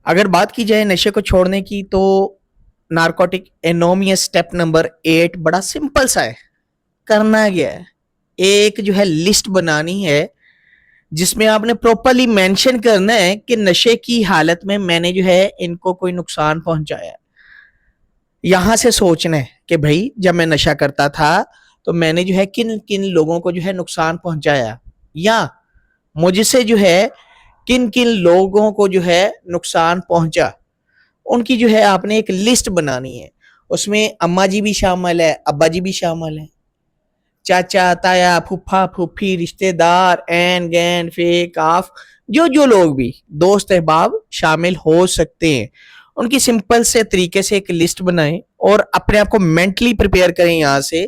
اگر بات کی جائے نشے کو چھوڑنے کی تو نارکوٹک انومیس سٹیپ نمبر 8 بڑا سمپل سا ہے. کرنا گیا ہے ایک جو ہے لسٹ بنانی ہے جس میں آپ نے پروپرلی مینشن کرنا ہے کہ نشے کی حالت میں میں نے جو ہے ان کو کوئی نقصان پہنچایا. یہاں سے سوچنا ہے کہ بھائی جب میں نشہ کرتا تھا تو میں نے جو ہے کن کن لوگوں کو جو ہے نقصان پہنچایا, یا مجھ سے جو ہے کن کن لوگوں کو جو ہے نقصان پہنچا. ان کی جو ہے آپ نے ایک لسٹ بنانی ہے. اس میں اماں جی بھی شامل ہے, ابا جی بھی شامل ہے, چاچا تایا پھپھا پھپھی رشتے دار این گین فے کاف جو لوگ بھی دوست احباب شامل ہو سکتے ہیں. ان کی سمپل سے طریقے سے ایک لسٹ بنائیں اور اپنے آپ کو مینٹلی پریپیئر کریں یہاں سے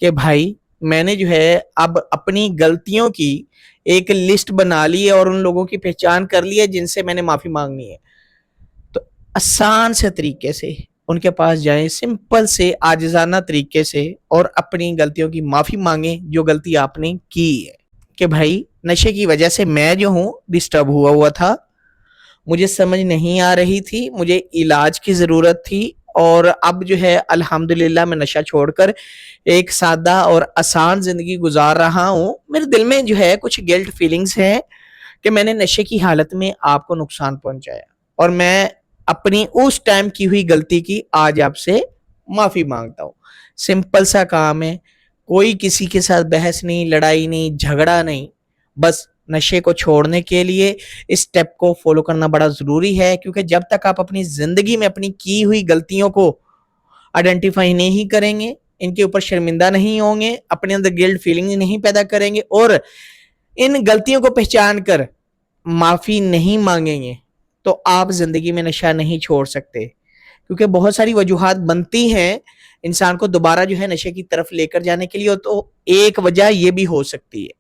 کہ بھائی میں نے جو ہے اب اپنی غلطیوں کی ایک لسٹ بنا لی ہے اور ان لوگوں کی پہچان کر لی ہے جن سے میں نے معافی مانگنی ہے. تو آسان سے طریقے سے ان کے پاس جائیں, سمپل سے عاجزانہ طریقے سے, اور اپنی غلطیوں کی معافی مانگیں جو غلطی آپ نے کی ہے. کہ بھائی نشے کی وجہ سے میں جو ہوں ڈسٹرب ہوا تھا, مجھے سمجھ نہیں آ رہی تھی, مجھے علاج کی ضرورت تھی, اور اب جو ہے الحمدللہ میں نشہ چھوڑ کر ایک سادہ اور آسان زندگی گزار رہا ہوں. میرے دل میں جو ہے کچھ گلٹ فیلنگز ہیں کہ میں نے نشے کی حالت میں آپ کو نقصان پہنچایا, اور میں اپنی اس ٹائم کی ہوئی غلطی کی آج آپ سے معافی مانگتا ہوں. سمپل سا کام ہے, کوئی کسی کے ساتھ بحث نہیں, لڑائی نہیں, جھگڑا نہیں. بس نشے کو چھوڑنے کے لیے اس سٹیپ کو فالو کرنا بڑا ضروری ہے, کیونکہ جب تک آپ اپنی زندگی میں اپنی کی ہوئی غلطیوں کو آئیڈینٹیفائی نہیں کریں گے, ان کے اوپر شرمندہ نہیں ہوں گے, اپنے اندر گلٹ فیلنگ نہیں پیدا کریں گے, اور ان غلطیوں کو پہچان کر معافی نہیں مانگیں گے, تو آپ زندگی میں نشہ نہیں چھوڑ سکتے. کیونکہ بہت ساری وجوہات بنتی ہیں انسان کو دوبارہ جو ہے نشے کی طرف لے کر جانے کے لیے, تو ایک وجہ یہ بھی ہو سکتی ہے